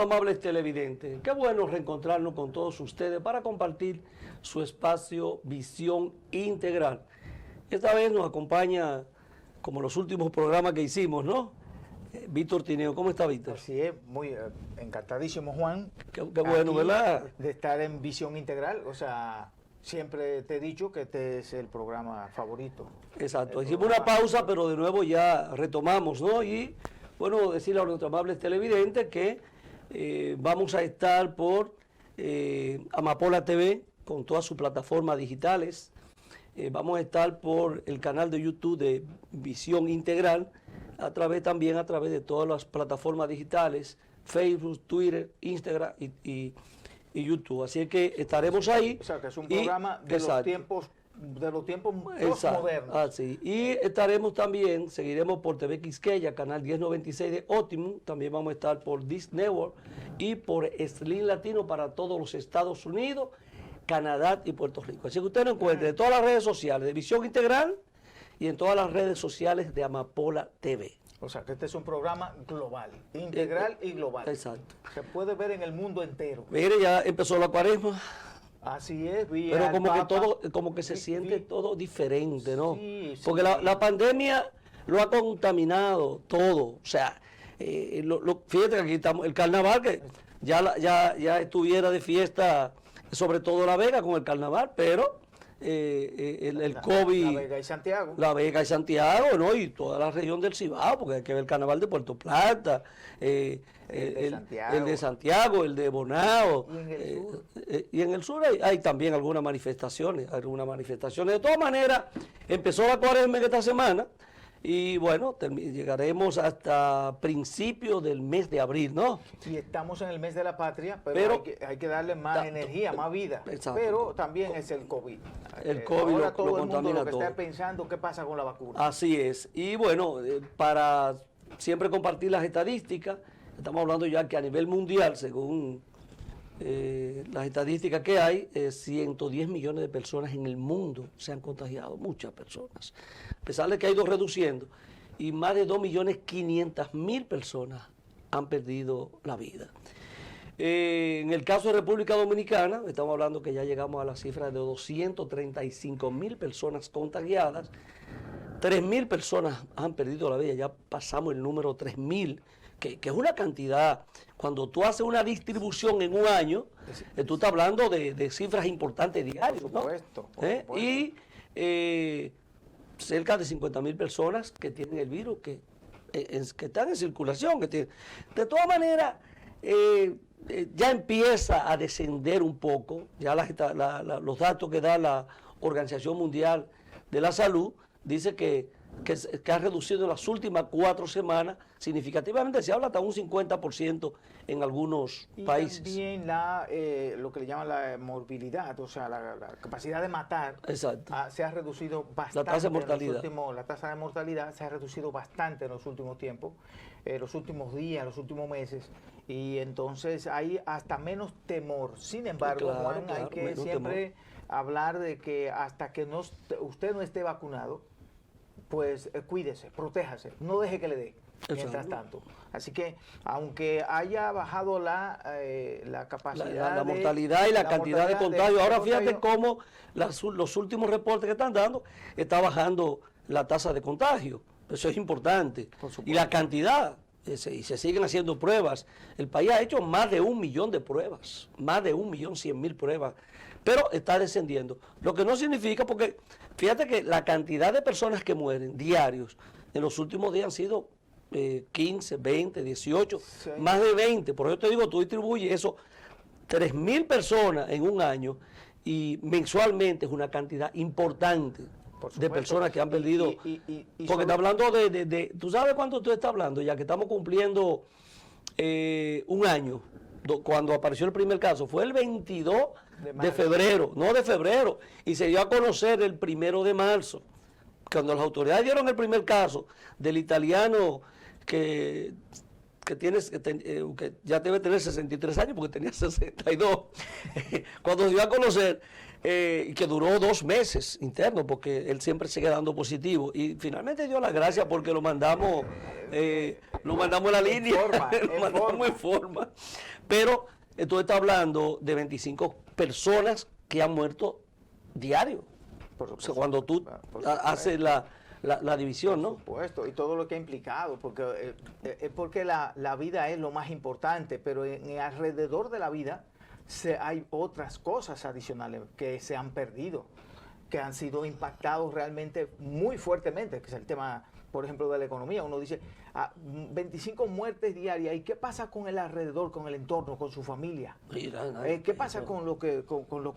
amables televidentes. Qué bueno reencontrarnos con todos ustedes para compartir su espacio Visión Integral. Esta vez nos acompaña, como los últimos programas que hicimos, ¿no? Víctor Tineo. ¿Cómo está, Víctor? Así es, muy encantadísimo, Juan. Qué bueno, Aquí, ¿verdad? De estar en Visión Integral, o sea, siempre te he dicho que este es el programa favorito. Exacto, hicimos una pausa, pero de nuevo ya retomamos, ¿no? Y bueno, decirle a nuestros amables televidentes que vamos a estar por Amapola TV con todas sus plataformas digitales. Vamos a estar por el canal de YouTube de Visión Integral, también a través de todas las plataformas digitales, Facebook, Twitter, Instagram y YouTube. Así que estaremos ahí. O sea, que es un programa de los tiempos postmodernos. Así. Y estaremos también, seguiremos por TV Quisqueya, canal 1096 de Optimum. También vamos a estar por This Network y por Slim Latino para todos los Estados Unidos, Canadá y Puerto Rico. Así que usted nos encuentre en todas las redes sociales de Visión Integral y en todas las redes sociales de Amapola TV. O sea, que este es un programa global, integral y global. Exacto. Se puede ver en el mundo entero. Mire, ya empezó la cuaresma. Así es, pero como que se siente todo diferente, ¿no? Sí, porque la pandemia lo ha contaminado todo. O sea, fíjate que aquí estamos, el carnaval, que ya estuviera de fiesta, sobre todo La Vega con el carnaval, pero el COVID... La Vega y Santiago. La Vega y Santiago, ¿no? Y toda la región del Cibao, porque hay que ver el carnaval de Puerto Plata, el de Santiago, el de Bonao. Y en el sur. Y en el sur hay también algunas manifestaciones. De todas maneras, empezó la cuaresma esta semana y bueno, llegaremos hasta principios del mes de abril, ¿no? Y estamos en el mes de la patria, pero hay que darle más energía, más vida. Exacto. Pero también es el COVID. El COVID ahora todo el mundo contamina lo que todo. está pensando qué pasa con la vacuna. Así es. Y bueno, para siempre compartir las estadísticas, estamos hablando ya que a nivel mundial, según las estadísticas que hay, 110 millones de personas en el mundo se han contagiado, muchas personas. A pesar de que ha ido reduciendo, y más de 2.500.000 personas han perdido la vida. En el caso de República Dominicana, estamos hablando que ya llegamos a la cifra de 235.000 personas contagiadas, 3.000 personas han perdido la vida, ya pasamos el número 3.000, que es una cantidad. Cuando tú haces una distribución en un año, tú estás hablando de cifras importantes diarias, ¿no? Por supuesto. Y cerca de 50.000 personas que tienen el virus, que están en circulación. De todas maneras, ya empieza a descender un poco, ya los datos que da la Organización Mundial de la Salud, dice que ha reducido en las últimas 4 semanas significativamente, se habla hasta un 50% en algunos países. Y también lo que le llaman la morbilidad, o sea, la capacidad de matar. Exacto. Se ha reducido bastante. La tasa de mortalidad. La tasa de mortalidad se ha reducido bastante en los últimos tiempos, los últimos días, los últimos meses, y entonces hay hasta menos temor. Sin embargo, claro, Juan, hay que siempre hablar de que hasta que usted no esté vacunado, pues cuídese, protéjase, no deje que le dé, mientras tanto. Así que, aunque haya bajado la capacidad la mortalidad y la cantidad de contagios, ahora fíjate cómo los últimos reportes que están dando, está bajando la tasa de contagio. Eso es importante. Y la cantidad, y se siguen haciendo pruebas. El país ha hecho más de 1 millón de pruebas, más de 1.100.000 pruebas, pero está descendiendo. Lo que no significa, porque fíjate que la cantidad de personas que mueren diarios en los últimos días han sido 15, 20, 18, sí, más de 20. Por eso te digo, tú distribuyes eso, 3.000 personas en un año, y mensualmente es una cantidad importante de personas que han perdido. Porque está hablando ¿tú sabes cuánto tú estás hablando? Ya que estamos cumpliendo un año, cuando apareció el primer caso, fue el 22 de febrero, no de febrero, y se dio a conocer el 1 de marzo, cuando las autoridades dieron el primer caso del italiano que que ya debe tener 63 años porque tenía 62, cuando se dio a conocer, que duró 2 meses interno porque él siempre sigue dando positivo y finalmente dio las gracias porque lo mandamos en la línea, lo mandamos en forma. Pero tú estás hablando de 25 personas que han muerto diario. O sea, cuando tú haces la división, ¿no? Por supuesto, y todo lo que ha implicado, porque es porque la vida es lo más importante, pero alrededor de la vida hay otras cosas adicionales que se han perdido, que han sido impactados realmente muy fuertemente, que es el tema, por ejemplo, de la economía. Uno dice, 25 muertes diarias, ¿y qué pasa con el alrededor, con el entorno, con su familia? ¿Qué pasa con lo que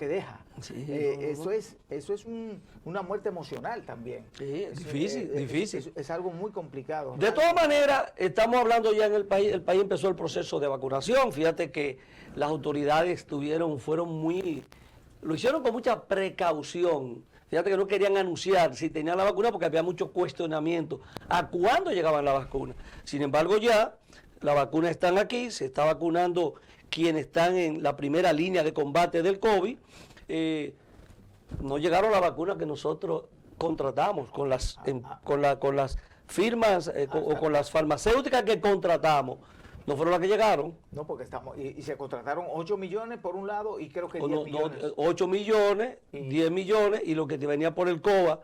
deja? Sí, eso es una muerte emocional también. Sí, es difícil. Es algo muy complicado. De todas maneras, estamos hablando ya en el país empezó el proceso de vacunación. Fíjate que las autoridades lo hicieron con mucha precaución. Fíjate que no querían anunciar si tenían la vacuna porque había mucho cuestionamiento a cuándo llegaban las vacunas. Sin embargo, ya las vacunas están aquí, se está vacunando quienes están en la primera línea de combate del COVID. No llegaron las vacunas que nosotros contratamos con las firmas o con las farmacéuticas que contratamos. No fueron las que llegaron. No, porque y se contrataron 8 millones por un lado y creo que 10 millones. 8 millones, 10 millones y lo que te venía por el COVA,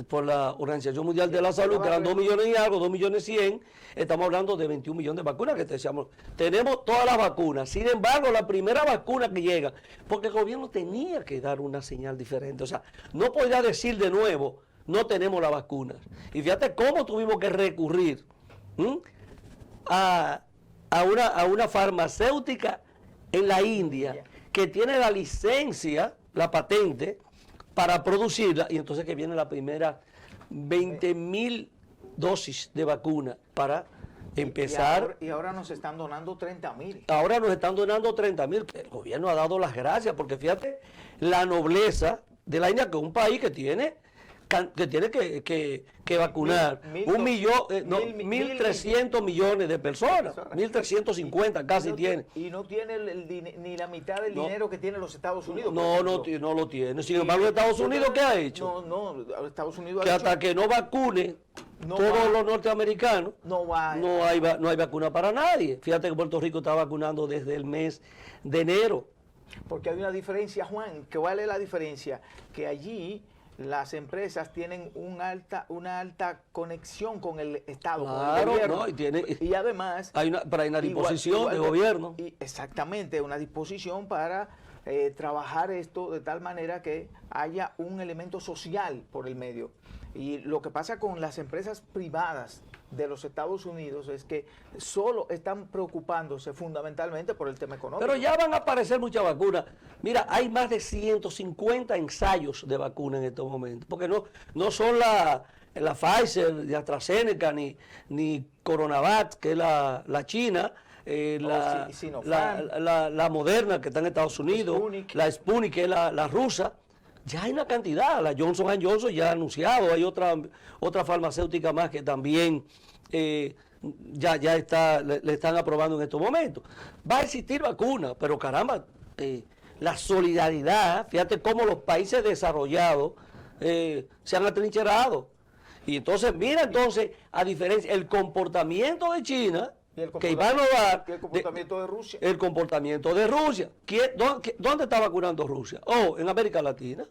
por la Organización Mundial de la Salud, que eran 2 millones y algo, 2 millones 100, estamos hablando de 21 millones de vacunas que te decíamos. Tenemos todas las vacunas, sin embargo, la primera vacuna que llega, porque el gobierno tenía que dar una señal diferente, o sea, no podía decir de nuevo, no tenemos las vacunas. Y fíjate cómo tuvimos que recurrir a una farmacéutica en la India que tiene la licencia, la patente, para producirla, y entonces que viene la primera 20.000 dosis de vacuna para empezar. Y ahora nos están donando 30.000. Ahora nos están donando 30.000. El gobierno ha dado las gracias, porque fíjate la nobleza de la India, que es un país que tiene que vacunar 1.300 millones de personas, 1.350 casi tiene. Y no tiene ni la mitad del dinero que tienen los Estados Unidos. No lo tiene. Sin embargo, Estados Unidos, ¿qué ha hecho? Estados Unidos que hasta que no vacune todos los norteamericanos, no hay vacuna para nadie. Fíjate que Puerto Rico está vacunando desde el mes de enero. Porque hay una diferencia, Juan. ¿Cuál es la diferencia? Que allí las empresas tienen una alta conexión con el Estado, claro, con el gobierno. No, y además hay una disposición de gobierno. Exactamente, una disposición para trabajar esto de tal manera que haya un elemento social por el medio. Y lo que pasa con las empresas privadas de los Estados Unidos es que solo están preocupándose fundamentalmente por el tema económico. Pero ya van a aparecer muchas vacunas. Mira, hay más de 150 ensayos de vacuna en estos momentos, porque no son la Pfizer, de AstraZeneca, ni Coronavac, que es la China, la Moderna, que está en Estados Unidos, la Sputnik, que es la rusa. Ya hay una cantidad, la Johnson & Johnson ya ha anunciado, hay otra farmacéutica más que también le están aprobando en estos momentos. Va a existir vacuna, pero caramba, la solidaridad, fíjate cómo los países desarrollados se han atrincherado. Y entonces, mira a diferencia, el comportamiento de China, que Iván Novak, el comportamiento de Rusia. El comportamiento de Rusia. ¿Dónde está vacunando Rusia? En América Latina.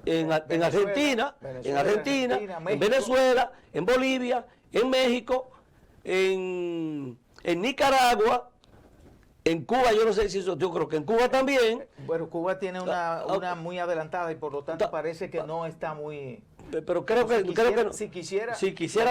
En Argentina, en Venezuela, en Bolivia, en México, en Nicaragua, en Cuba, yo no sé si yo creo que en Cuba también. Bueno, Cuba tiene una muy adelantada y por lo tanto parece que no está muy... Pero creo que si quisiera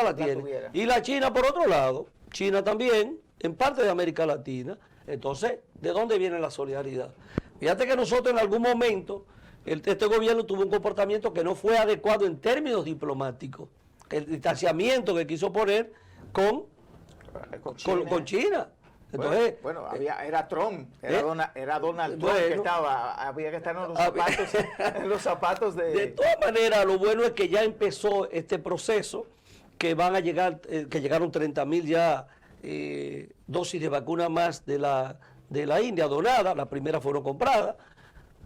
la tiene. Tuviera. Y la China por otro lado, China también, en parte de América Latina. Entonces, ¿de dónde viene la solidaridad? Fíjate que nosotros en algún momento, este gobierno tuvo un comportamiento que no fue adecuado en términos diplomáticos. El distanciamiento que quiso poner con China. Entonces, era Trump, era Donald Trump que había que estar en los zapatos de... De todas maneras, lo bueno es que ya empezó este proceso, que van a llegar, que llegaron 30.000 ya dosis de vacuna más de la India donada, las primeras fueron compradas.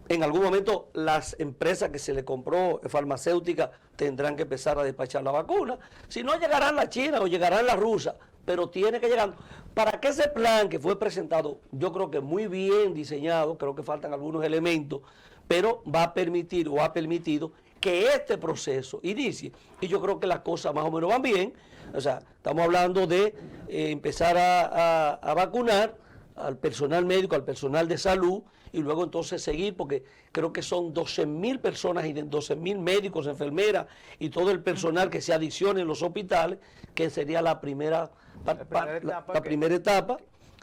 En algún momento las empresas que se le compró farmacéuticas tendrán que empezar a despachar la vacuna. Si no, llegarán la China o llegarán la rusa, pero tiene que llegar. Para que ese plan que fue presentado, yo creo que muy bien diseñado, creo que faltan algunos elementos, pero va a permitir o ha permitido que este proceso inicie. Y yo creo que las cosas más o menos van bien. O sea, estamos hablando de empezar a vacunar al personal médico, al personal de salud, y luego entonces seguir, porque creo que son 12.000 personas y 12.000 médicos, enfermeras y todo el personal que se adicione en los hospitales, que sería la primera etapa.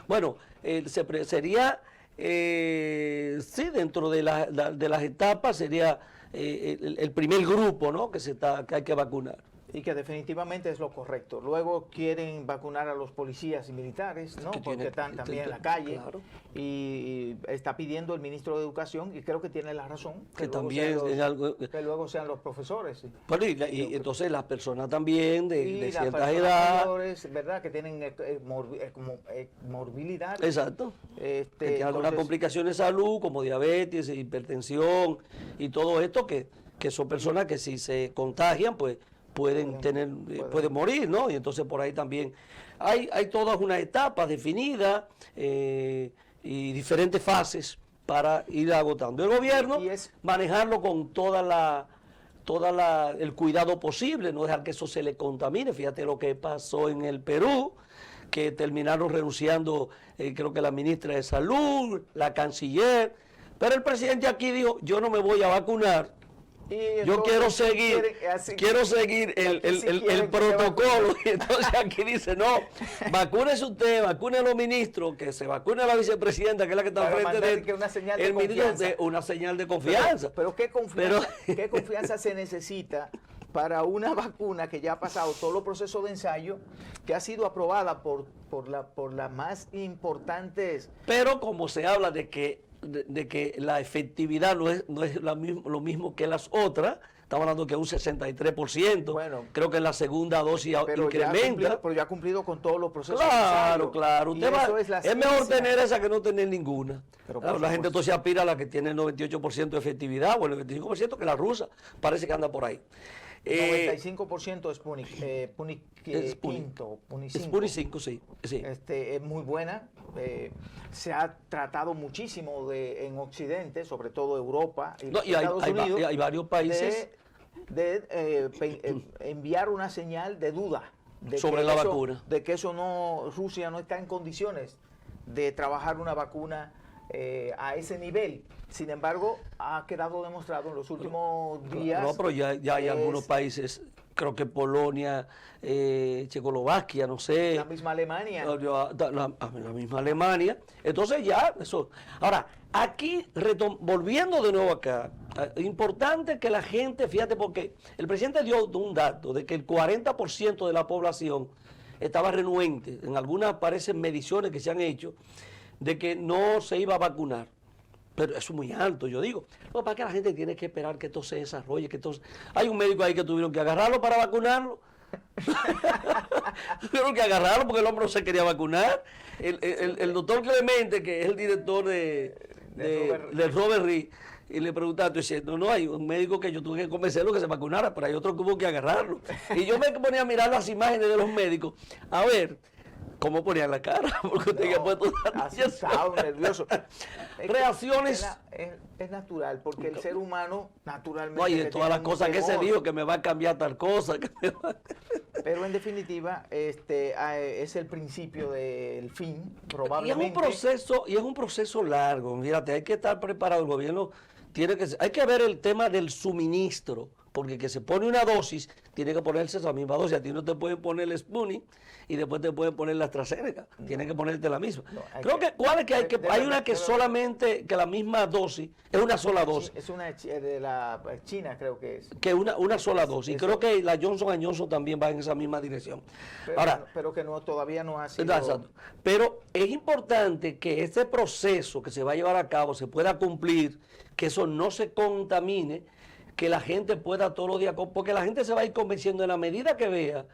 Bueno, sería, sí, dentro de las etapas sería el primer grupo, ¿no?, que hay que vacunar. Y que definitivamente es lo correcto. Luego quieren vacunar a los policías y militares, ¿no? Porque están también en la calle. Claro. Y está pidiendo el ministro de Educación, y creo que tiene la razón, que también que luego sean los profesores. Bueno, y entonces las personas también de cierta edad. Mayores, ¿verdad? Que tienen morbilidad. Exacto. Que tienen algunas complicaciones de salud, como diabetes, hipertensión y todo esto, que son personas que si se contagian, pues pueden morir, ¿no? Y entonces por ahí también hay todas unas etapas definidas y diferentes fases para ir agotando. El gobierno manejarlo con el cuidado posible, no dejar que eso se le contamine. Fíjate lo que pasó en el Perú, que terminaron renunciando, creo que la ministra de Salud, la canciller, pero el presidente aquí dijo, yo no me voy a vacunar. Yo quiero seguir el protocolo, y entonces aquí dice, no, vacúnese usted, vacune a los ministros, que se vacune a la vicepresidenta, que es la que está al frente de el ministro, una señal de confianza. Pero ¿qué confianza se necesita para una vacuna que ya ha pasado todos los procesos de ensayo, que ha sido aprobada por las más importantes? Pero como se habla de que la efectividad no es lo mismo que las otras, estamos hablando que un 63%, bueno, creo que en la segunda dosis incrementa. Pero ya ha cumplido con todos los procesos. Claro. Es mejor tener esa que no tener ninguna. Claro, la gente entonces aspira a la que tiene el 98% de efectividad, o el 95% que la rusa, parece que anda por ahí. 95% Sputnik 5, sí. Es muy buena. Se ha tratado muchísimo en Occidente, sobre todo Europa y Estados Unidos. Hay varios países de enviar una señal de duda sobre la vacuna, de que Rusia no está en condiciones de trabajar una vacuna a ese nivel. Sin embargo, ha quedado demostrado en los últimos días. No, pero ya hay algunos países, creo que Polonia, Checoslovaquia, no sé. La misma Alemania. La misma Alemania. Entonces ya, eso. Ahora, aquí, volviendo de nuevo acá, importante que la gente, fíjate, porque el presidente dio un dato de que el 40% de la población estaba renuente. En algunas parecen mediciones que se han hecho de que no se iba a vacunar. Pero eso es muy alto, yo digo. No, para que la gente tiene que esperar que esto se desarrolle, que esto... Hay un médico ahí que tuvieron que agarrarlo para vacunarlo. Tuvieron que agarrarlo porque el hombre no se quería vacunar. El doctor Clemente, que es el director de Robert Reed, y le preguntaba, diciendo, no, hay un médico que yo tuve que convencerlo que se vacunara, pero hay otro que hubo que agarrarlo. Y yo me ponía a mirar las imágenes de los médicos, a ver cómo ponían la cara, porque usted ha puesto asustado, nervioso. Reacciones. Es natural, porque el ser humano naturalmente... No, y de todas las cosas que se dijo, que me va a cambiar tal cosa. Pero en definitiva, es el principio del fin, probablemente. Y es un proceso largo, fíjate, hay que estar preparado, el gobierno hay que ver el tema del suministro, porque que se pone una dosis, tiene que ponerse esa misma dosis. A ti no te pueden poner el Sputnik y después te pueden poner la AstraZeneca. Tienen que ponerte la misma. Hay una que solamente, que la misma dosis, es una sola dosis. Es una de la China, creo que es. Que una sola dosis. Y creo que la Johnson & Johnson también va en esa misma dirección. Pero que todavía no ha sido... Exacto. Pero es importante que este proceso que se va a llevar a cabo se pueda cumplir, que eso no se contamine, que la gente pueda todos los días, porque la gente se va a ir convenciendo en la medida que vea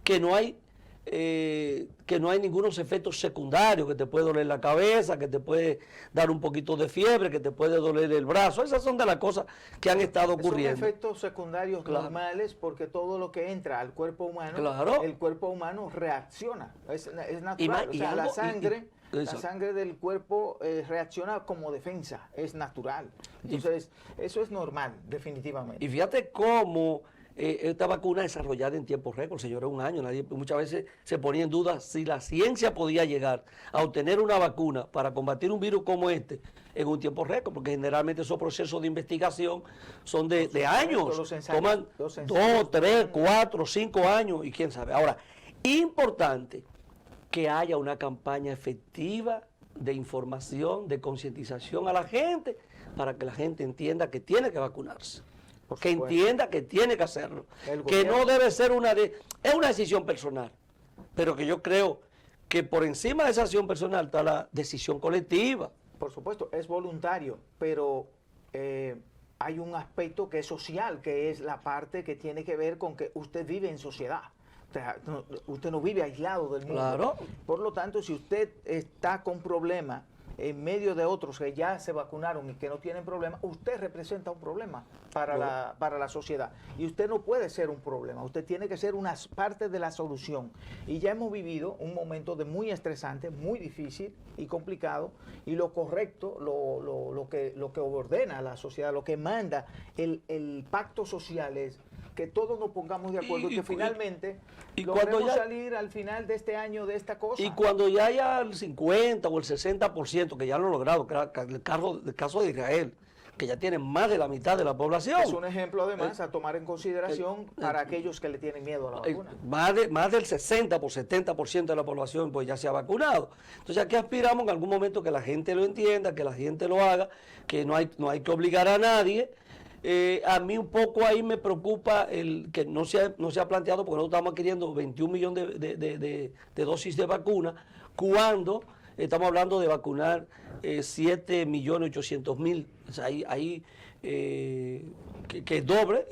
que no hay que no hay ningunos efectos secundarios, que te puede doler la cabeza, que te puede dar un poquito de fiebre, que te puede doler el brazo. Esas son de las cosas que han estado ocurriendo. Son efectos secundarios normales, porque todo lo que entra al cuerpo humano, el cuerpo humano reacciona. Es natural. O sea, la sangre del cuerpo reacciona como defensa, es natural. Entonces, eso es normal, definitivamente. Y fíjate cómo esta vacuna desarrollada en tiempo récord, señores, un año. Muchas veces se ponía en duda si la ciencia podía llegar a obtener una vacuna para combatir un virus como este en un tiempo récord, porque generalmente esos procesos de investigación son de años. Toman 2, 3, 4, 5 años y quién sabe. Ahora, importante que haya una campaña efectiva de información, de concientización a la gente, para que la gente entienda que tiene que vacunarse. Que entienda que tiene que hacerlo, que no debe ser es una decisión personal, pero que yo creo que por encima de esa decisión personal está la decisión colectiva. Por supuesto, es voluntario, pero hay un aspecto que es social, que es la parte que tiene que ver con que usted vive en sociedad. O sea, usted no vive aislado del mundo. Claro. Por lo tanto, si usted está con problemas en medio de otros que ya se vacunaron y que no tienen problema, usted representa un problema para la sociedad. Y usted no puede ser un problema, usted tiene que ser una parte de la solución. Y ya hemos vivido un momento muy estresante, muy difícil y complicado, y lo correcto, lo que ordena a la sociedad, lo que manda el pacto social es que todos nos pongamos de acuerdo y que finalmente logremos salir al final de este año de esta cosa. Y cuando ya haya el 50 o el 60%, que ya lo han logrado, el caso de Israel, que ya tiene más de la mitad de la población. Es un ejemplo además a tomar en consideración para aquellos que le tienen miedo a la vacuna. Más del 60 por 70% de la población pues ya se ha vacunado. Entonces aquí aspiramos en algún momento que la gente lo entienda, que la gente lo haga, que no hay que obligar a nadie. A mí un poco ahí me preocupa el que no se ha planteado, porque nosotros estamos adquiriendo 21 millones de dosis de vacuna, cuando estamos hablando de vacunar 7.800.000. O sea, ahí que es el doble,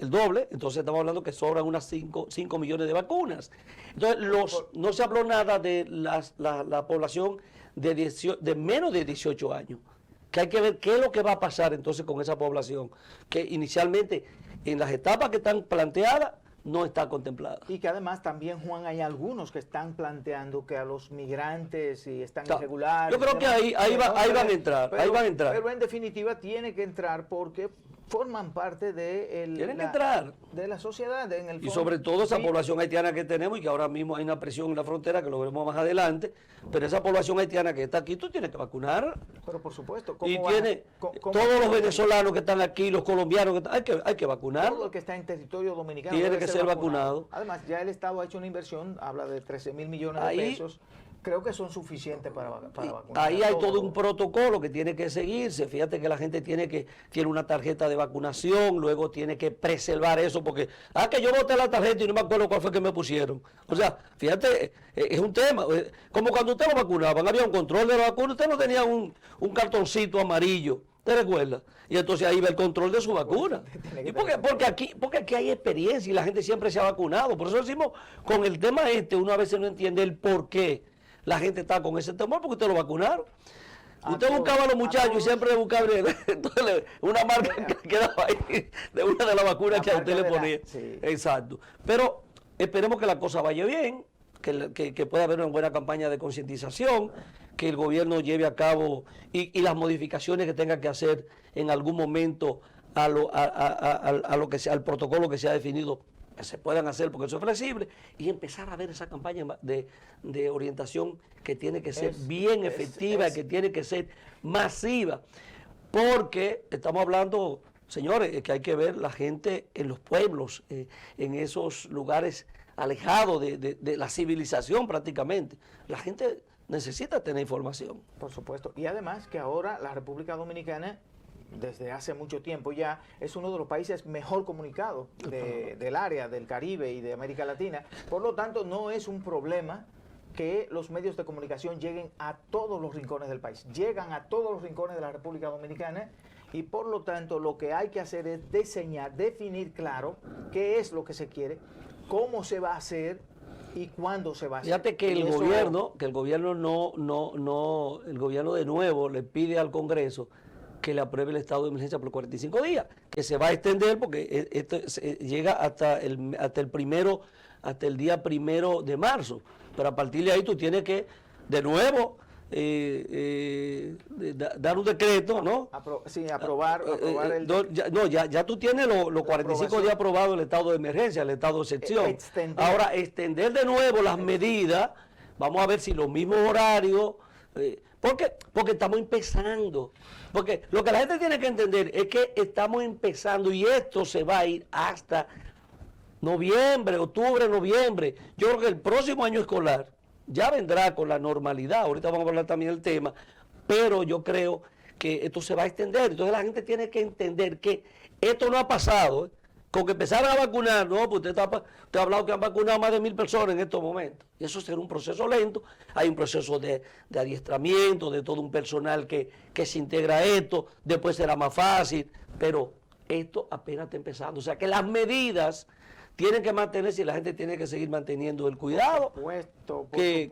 entonces estamos hablando que sobran unas 5 millones de vacunas. Entonces no se habló nada de la población de menos de 18 años. Que hay que ver qué es lo que va a pasar entonces con esa población, que inicialmente en las etapas que están planteadas no está contemplada. Y que además también, Juan, hay algunos que están planteando que a los migrantes, si están irregulares... Yo creo que ahí van a entrar, Pero en definitiva tiene que entrar porque forman parte de la sociedad. En el fondo. Y sobre todo esa población haitiana que tenemos y que ahora mismo hay una presión en la frontera, que lo veremos más adelante, pero esa población haitiana que está aquí, tú tienes que vacunar. Pero por supuesto. Y todos los venezolanos que están aquí, los colombianos, hay que vacunar. Todo el que está en territorio dominicano tiene que ser vacunado. Además, ya el Estado ha hecho una inversión, habla de 13.000 millones de pesos. Creo que son suficientes para vacunar. Ahí hay todo un protocolo que tiene que seguirse. Fíjate que la gente tiene una tarjeta de vacunación, luego tiene que preservar eso, porque, que yo boté la tarjeta y no me acuerdo cuál fue que me pusieron. O sea, fíjate, es un tema. Como cuando usted lo vacunaban, había un control de la vacuna, usted no tenía un cartoncito amarillo. ¿Te recuerdas? Y entonces ahí va el control de su vacuna. ¿Y porque aquí hay experiencia y la gente siempre se ha vacunado. Por eso decimos, con el tema uno a veces no entiende el por qué la gente está con ese temor, porque usted lo vacunaron. Usted buscaba a los muchachos y siempre buscaba una marca que quedaba ahí de una de las vacunas que a usted le ponía. Sí. Exacto. Pero esperemos que la cosa vaya bien, que pueda haber una buena campaña de concientización, que el gobierno lleve a cabo y las modificaciones que tenga que hacer en algún momento al protocolo que se ha definido, que se puedan hacer porque eso es flexible, y empezar a ver esa campaña de orientación que tiene que ser bien efectiva, que tiene que ser masiva, porque estamos hablando, señores, que hay que ver la gente en los pueblos, en esos lugares alejados de la civilización prácticamente. La gente necesita tener información. Por supuesto. Y además que ahora la República Dominicana, desde hace mucho tiempo ya, es uno de los países mejor comunicados del área del Caribe y de América Latina. Por lo tanto, no es un problema que los medios de comunicación lleguen a todos los rincones del país. Llegan a todos los rincones de la República Dominicana y por lo tanto lo que hay que hacer es diseñar, definir claro qué es lo que se quiere, cómo se va a hacer y cuándo se va a hacer. Fíjate que el gobierno el gobierno de nuevo le pide al Congreso que le apruebe el estado de emergencia por 45 días, que se va a extender porque esto llega hasta el día 1 de marzo. Pero a partir de ahí tú tienes que, de nuevo, dar un decreto, ¿no? Aprobar el... Ya tú tienes los 45 días aprobados el estado de emergencia, el estado de excepción. Ahora, extender de nuevo las medidas, vamos a ver si los mismos horarios, porque estamos empezando. Porque lo que la gente tiene que entender es que estamos empezando y esto se va a ir hasta noviembre, octubre, noviembre. Yo creo que el próximo año escolar ya vendrá con la normalidad. Ahorita vamos a hablar también del tema, pero yo creo que esto se va a extender. Entonces la gente tiene que entender que esto no ha pasado, ¿eh? Con que empezaran a vacunar, no, pues usted ha hablado que han vacunado más de 1000 personas en estos momentos. Y eso será un proceso lento. Hay un proceso de adiestramiento, de todo un personal que se integra a esto. Después será más fácil, pero esto apenas está empezando. O sea que las medidas tienen que mantenerse y la gente tiene que seguir manteniendo el cuidado que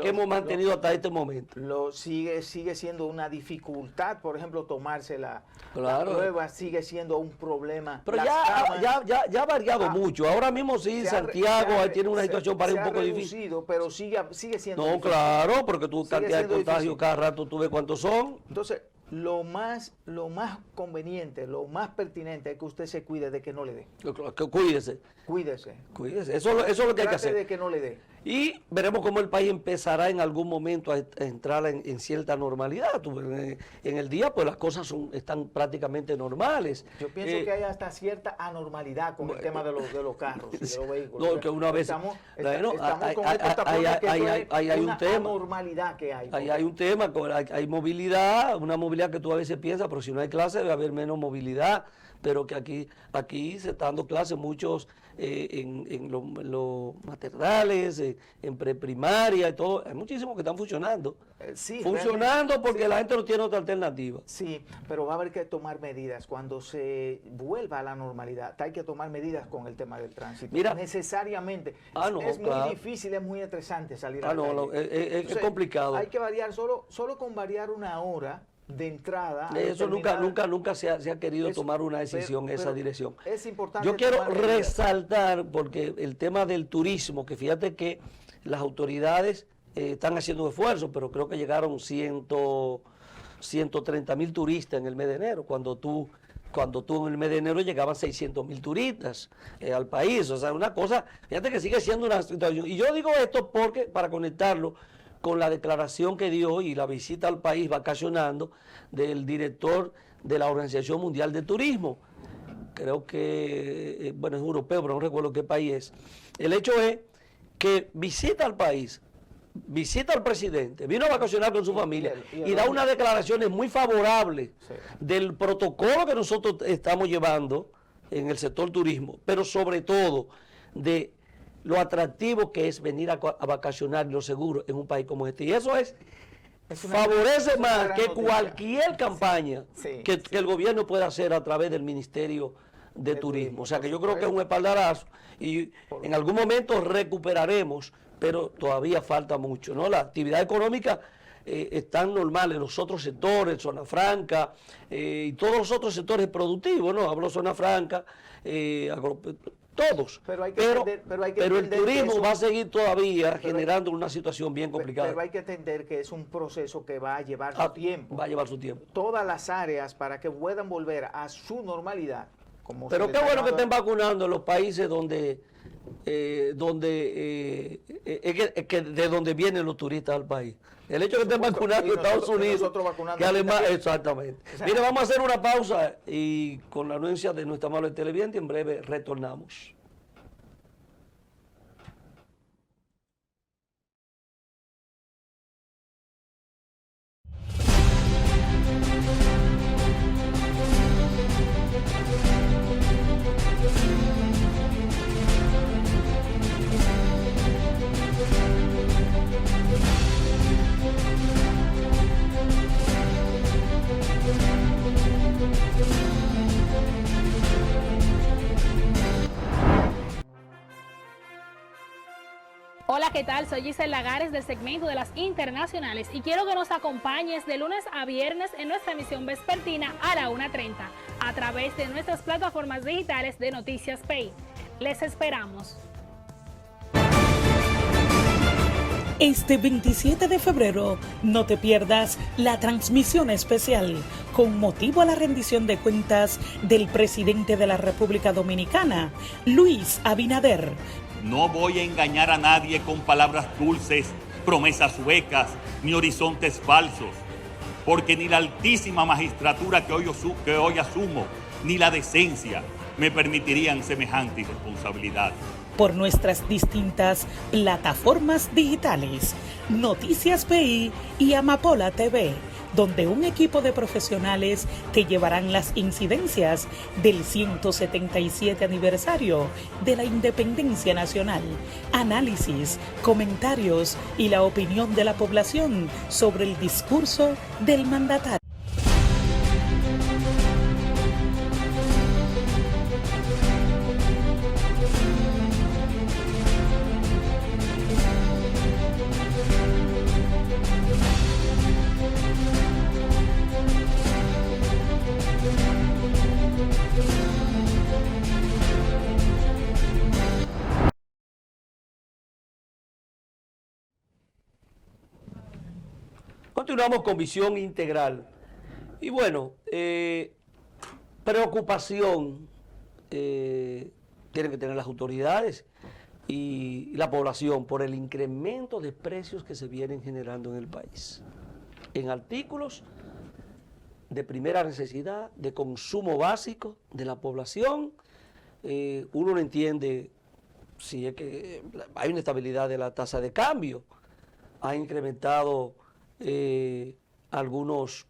hemos mantenido hasta este momento. Sigue siendo una dificultad, por ejemplo, tomarse la prueba sigue siendo un problema. Pero ya ha variado mucho. Ahora mismo sí, Santiago tiene una situación para un poco difícil. Pero sigue siendo difícil. Claro, porque tu cantidad de contagios cada rato tú ves cuántos son. Entonces, lo más conveniente, lo más pertinente es que usted se cuide de que no le dé. Cuídese. Eso es lo que hay que hacer. De que no le dé. Y veremos cómo el país empezará en algún momento a entrar en cierta normalidad. En el día, pues las cosas están prácticamente normales. Yo pienso que hay hasta cierta anormalidad con el tema de los carros y de los vehículos. No, que una vez... Estamos con estos tapones que hay un tema. Anormalidad que hay. Hay un tema, hay movilidad, una movilidad que tú a veces piensas, pero si no hay clase debe haber menos movilidad. Pero que aquí se está dando clases, muchos en los maternales, en preprimaria y todo. Hay muchísimos que están funcionando. Funcionando porque la gente no tiene otra alternativa. Sí, pero va a haber que tomar medidas. Cuando se vuelva a la normalidad, hay que tomar medidas con el tema del tránsito. Mira, necesariamente. Es muy difícil, es muy estresante salir a la calle. Es complicado. Hay que variar, solo con variar una hora de entrada. Eso nunca se ha querido tomar una decisión en esa dirección. Es importante. Yo quiero resaltar, porque el tema del turismo, que fíjate que las autoridades están haciendo esfuerzos, pero creo que llegaron 130.000 turistas en el mes de enero, cuando tú en el mes de enero llegaban 600.000 turistas al país. O sea, una cosa, fíjate que sigue siendo una situación. Y yo digo esto porque, para conectarlo con la declaración que dio y la visita al país vacacionando del director de la Organización Mundial de Turismo. Creo que, es europeo, pero no recuerdo qué país es. El hecho es que visita al país, visita al presidente, vino a vacacionar con su familia y da unas declaraciones muy favorables del protocolo que nosotros estamos llevando en el sector turismo, pero sobre todo de lo atractivo que es venir a vacacionar, lo seguro, en un país como este. Y eso favorece más que cualquier campaña que el gobierno pueda hacer a través del Ministerio de Turismo. O sea que yo creo que es un espaldarazo y en algún momento recuperaremos, pero todavía falta mucho, ¿no? La actividad económica está normal en los otros sectores, Zona Franca y todos los otros sectores productivos, ¿no? Hablo Zona Franca, todos, pero el turismo va a seguir todavía generando una situación bien complicada. Pero hay que entender que es un proceso que va a llevar su tiempo. Va a llevar su tiempo. Todas las áreas para que puedan volver a su normalidad. Pero qué bueno que estén vacunando en los países de donde vienen los turistas al país. El hecho de que estén vacunando en Estados Unidos, que además, exactamente. Mire, vamos a hacer una pausa y con la anuencia de nuestra amable televidente, en breve retornamos. ¿qué tal? Soy Giselle Lagares del segmento de las internacionales y quiero que nos acompañes de lunes a viernes en nuestra emisión vespertina a la 1:30 a través de nuestras plataformas digitales de Noticias Pay. Les esperamos. Este 27 de febrero no te pierdas la transmisión especial con motivo a la rendición de cuentas del presidente de la República Dominicana, Luis Abinader. No voy a engañar a nadie con palabras dulces, promesas huecas, ni horizontes falsos, porque ni la altísima magistratura que hoy asumo, ni la decencia me permitirían semejante irresponsabilidad. Por nuestras distintas plataformas digitales, Noticias PI y Amapola TV, donde un equipo de profesionales te llevarán las incidencias del 177 aniversario de la Independencia Nacional, análisis, comentarios y la opinión de la población sobre el discurso del mandatario. Continuamos con Visión Integral. Y bueno, preocupación tienen que tener las autoridades y la población por el incremento de precios que se vienen generando en el país. En artículos de primera necesidad, de consumo básico de la población, uno no entiende si es que hay una estabilidad de la tasa de cambio, ha incrementado algunos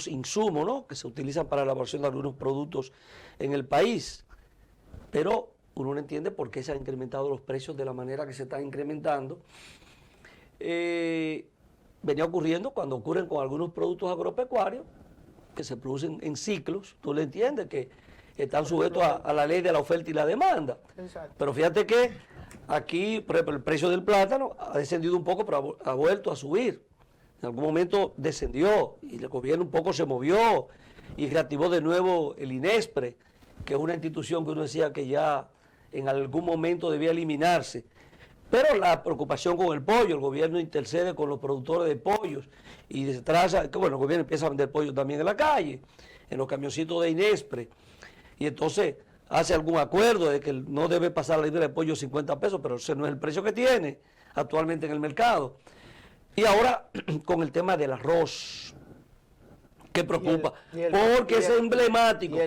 insumos, ¿no?, que se utilizan para la elaboración de algunos productos en el país, pero uno no entiende por qué se han incrementado los precios de la manera que se están incrementando. Venía ocurriendo cuando ocurren con algunos productos agropecuarios que se producen en ciclos, tú le entiendes que están sujetos a la ley de la oferta y la demanda. Exacto. Pero fíjate que aquí, por ejemplo, el precio del plátano ha descendido un poco, pero ha vuelto a subir. En algún momento descendió y el gobierno un poco se movió y reactivó de nuevo el INESPRE, que es una institución que uno decía que ya en algún momento debía eliminarse. Pero la preocupación con el pollo, el gobierno intercede con los productores de pollos y detrás, que bueno, el gobierno empieza a vender pollo también en la calle, en los camioncitos de INESPRE, y entonces hace algún acuerdo de que no debe pasar la libra de pollo 50 pesos, pero ese no es el precio que tiene actualmente en el mercado. Y ahora con el tema del arroz, que preocupa, porque es emblemático.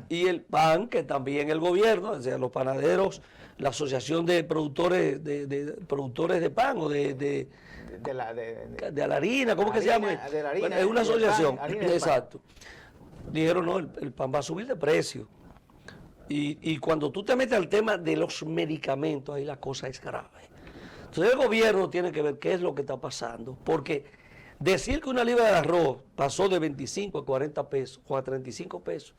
Y el pan, que también el gobierno, o sea, los panaderos, la asociación de productores de pan o de la harina, ¿cómo que se llama? De la harina, bueno, es una asociación, exacto. Dijeron, no, el pan va a subir de precio. Y cuando tú te metes al tema de los medicamentos, ahí la cosa es grave. Entonces el gobierno tiene que ver qué es lo que está pasando, porque decir que una libra de arroz pasó de 25 a 40 pesos o a 35 pesos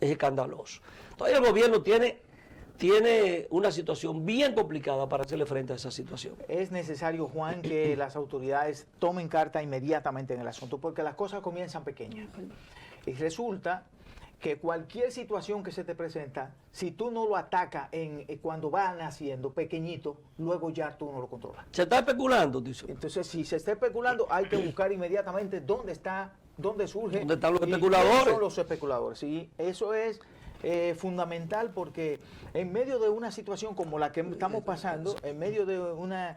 es escandaloso. Entonces el gobierno tiene una situación bien complicada para hacerle frente a esa situación. Es necesario, Juan, que las autoridades tomen carta inmediatamente en el asunto, porque las cosas comienzan pequeñas. Y resulta que cualquier situación que se te presenta, si tú no lo atacas cuando va naciendo pequeñito, luego ya tú no lo controlas. Se está especulando, dice. Entonces, si se está especulando, hay que buscar inmediatamente dónde surge. ¿Dónde están los especuladores? ¿Quiénes son los especuladores? Sí, eso es fundamental, porque en medio de una situación como la que estamos pasando, en medio de una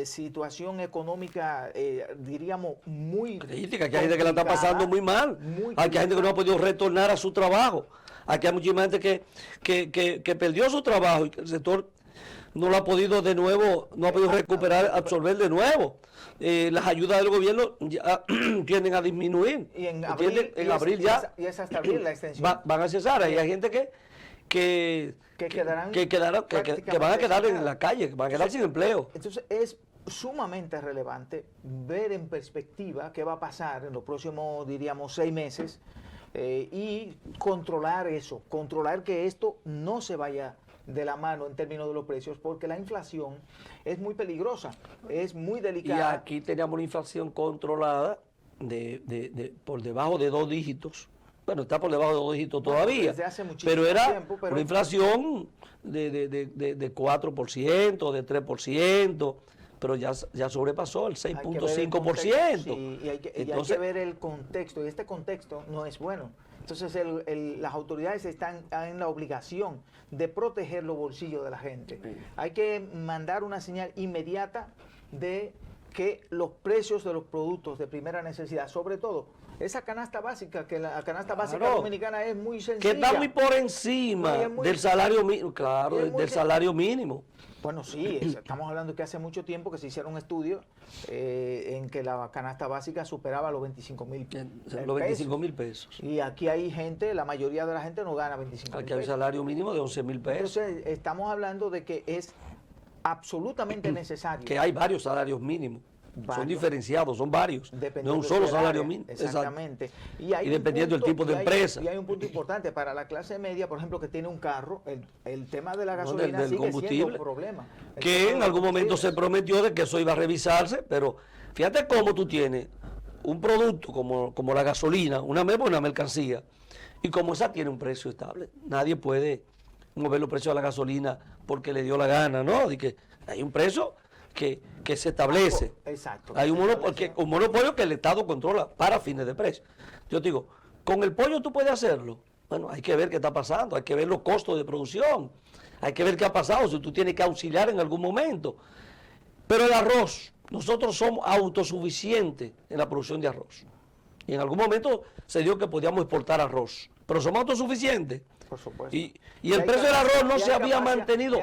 situación económica, diríamos, muy crítica, que hay gente que la está pasando muy mal, hay gente que no ha podido retornar a su trabajo, aquí hay mucha gente que perdió su trabajo y que el sector no lo ha podido de nuevo, no ha podido recuperar, absorber de nuevo. Las ayudas del gobierno ya tienden a disminuir. Y en abril ya y es hasta abril la extensión. Van a cesar. Y hay gente que van a quedar en la calle, que van a quedar sin empleo. Entonces es sumamente relevante ver en perspectiva qué va a pasar en los próximos, diríamos, 6 meses y controlar eso, controlar que esto no se vaya de la mano en términos de los precios, porque la inflación es muy peligrosa, es muy Y delicada. aquí teníamos una inflación controlada por debajo de 2 dígitos. Bueno, está por debajo de 2 dígitos todavía. Desde hace muchísimo pero era tiempo, pero una inflación de 4%, de 3%, pero ya sobrepasó el Hay que ver el 6.5%. sí, y hay que Entonces, ver el contexto, y este contexto no es bueno. Entonces las autoridades están en la obligación de proteger los bolsillos de la gente. Hay que mandar una señal inmediata de que los precios de los productos de primera necesidad, sobre todo esa canasta básica, que la canasta básica dominicana es muy sencilla. que está muy por encima del salario mínimo, claro, del salario mínimo. Bueno, sí, estamos hablando que hace mucho tiempo que se hicieron estudios en que la canasta básica superaba los 25,000 Los 25,000 pesos. Y aquí hay gente, la mayoría de la gente no gana 25,000 Aquí hay un salario mínimo de 11,000 pesos. Entonces, estamos hablando de que es absolutamente necesario. Que hay varios salarios mínimos. Son Varios. diferenciados, son varios. Dependiendo No es un de solo su salario área, mínimo. exactamente. Y dependiendo del tipo de empresa. Y hay un punto importante para la clase media, por ejemplo, que tiene un carro, el tema de la No, gasolina del sigue combustible, siendo un problema. El que tema en de algún los momento se combustibles. prometió de que eso iba a revisarse, pero fíjate cómo tú tienes un producto como la gasolina, una mercancía, y como esa tiene un precio estable. Nadie puede mover los precios de la gasolina porque le dio la gana, ¿no? De que hay un precio que se establece. Exacto. Hay un monopolio que el Estado controla para fines de precio. Yo te digo, con el pollo tú puedes hacerlo. Bueno, hay que ver qué está pasando, hay que ver los costos de producción, hay que ver qué ha pasado, si tú tienes que auxiliar en algún momento. Pero el arroz, nosotros somos autosuficientes en la producción de arroz. Y en algún momento se dio que podíamos exportar arroz, pero somos autosuficientes. Por supuesto. Y el precio del arroz no se había mantenido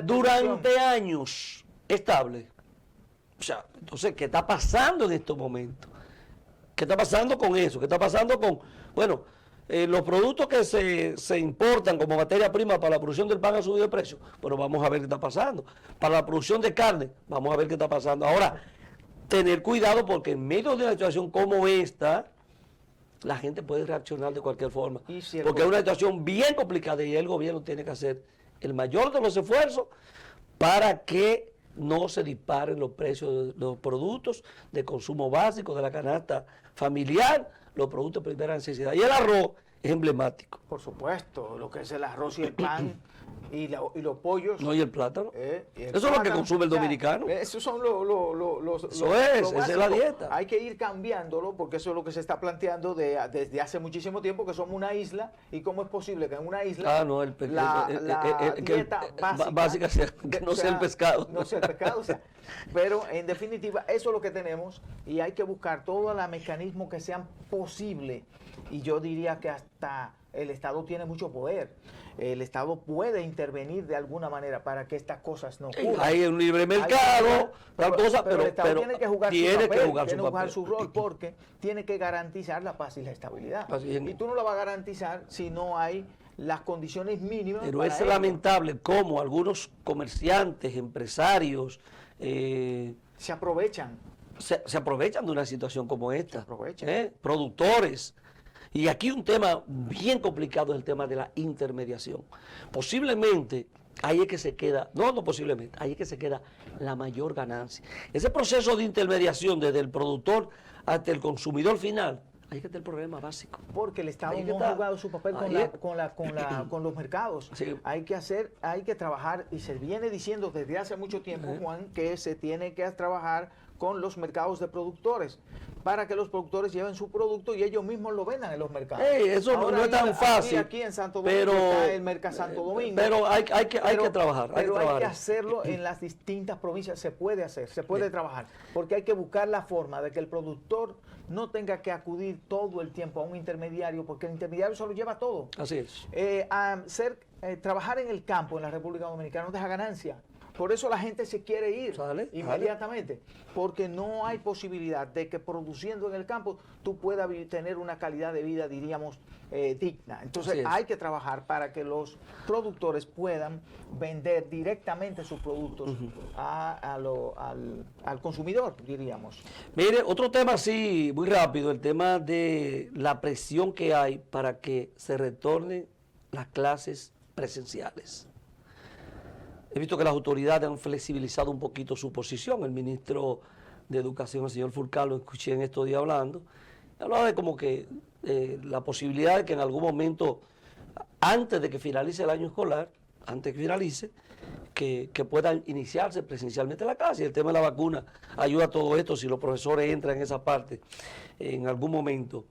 durante años estable. O sea, entonces, ¿qué está pasando en estos momentos? ¿Qué está pasando con eso? ¿Qué está pasando con, bueno, los productos que se importan como materia prima para la producción del pan han subido de precio? Bueno, vamos a ver qué está pasando. Para la producción de carne, vamos a ver qué está pasando. Ahora, tener cuidado porque en medio de una situación como esta, la gente puede reaccionar de cualquier forma. Porque es una situación bien complicada y el gobierno tiene que hacer el mayor de los esfuerzos para que no se disparen los precios de los productos de consumo básico, de la canasta familiar, los productos de primera necesidad. Y el arroz es emblemático. Por supuesto, lo que es el arroz y el pan y los pollos. No, y el plátano. Y el eso es lo que plátano, consume el dominicano. Esos son esa es la dieta. Hay que ir cambiándolo porque eso es lo que se está planteando desde hace muchísimo tiempo, que somos una isla. ¿Y cómo es posible que en una isla la dieta básica sea, que no sea el pescado? No sea el pescado, o sea, pero en definitiva eso es lo que tenemos y hay que buscar todos los mecanismos que sean posibles. Y yo diría que hasta el Estado tiene mucho poder. El Estado puede intervenir de alguna manera para que estas cosas no ocurran. Hay un libre mercado, tal cosa, pero el Estado tiene que jugar su rol papel. Porque tiene que garantizar la paz y la estabilidad. Y tú no la vas a garantizar si no hay las condiciones mínimas. Pero es lamentable cómo algunos comerciantes, empresarios, se aprovechan. Se aprovechan de una situación como esta. Se aprovechan. Productores. Y aquí un tema bien complicado es el tema de la intermediación. Posiblemente ahí es que se queda, no posiblemente, ahí es que se queda la mayor ganancia. Ese proceso de intermediación desde el productor hasta el consumidor final, ahí es que está el problema básico. Porque el Estado no ha jugado su papel con los mercados. Sí. Hay que trabajar, y se viene diciendo desde hace mucho tiempo, Juan, que se tiene que trabajar con los mercados de productores, para que los productores lleven su producto y ellos mismos lo vendan en los mercados. Eso no es tan fácil. Aquí en Santo Domingo está el Mercado Santo Domingo. Pero hay que trabajar. Hay que hacerlo en las distintas provincias. Se puede hacer, se puede trabajar, porque hay que buscar la forma de que el productor no tenga que acudir todo el tiempo a un intermediario, porque el intermediario se lo lleva todo. Así es. Trabajar en el campo en la República Dominicana no deja ganancia. Por eso la gente se quiere ir inmediatamente, porque no hay posibilidad de que produciendo en el campo tú puedas tener una calidad de vida, diríamos, digna. Entonces hay que trabajar para que los productores puedan vender directamente sus productos al consumidor, diríamos. Mire, otro tema así, muy rápido, el tema de la presión que hay para que se retornen las clases presenciales. he visto que las autoridades han flexibilizado un poquito su posición. El ministro de Educación, el señor Furcal, lo escuché en estos días hablando, hablaba de como que la posibilidad de que en algún momento, antes de que finalice el año escolar, antes de que finalice, que puedan iniciarse presencialmente la clase. Y el tema de la vacuna ayuda a todo esto si los profesores entran en esa parte en algún momento.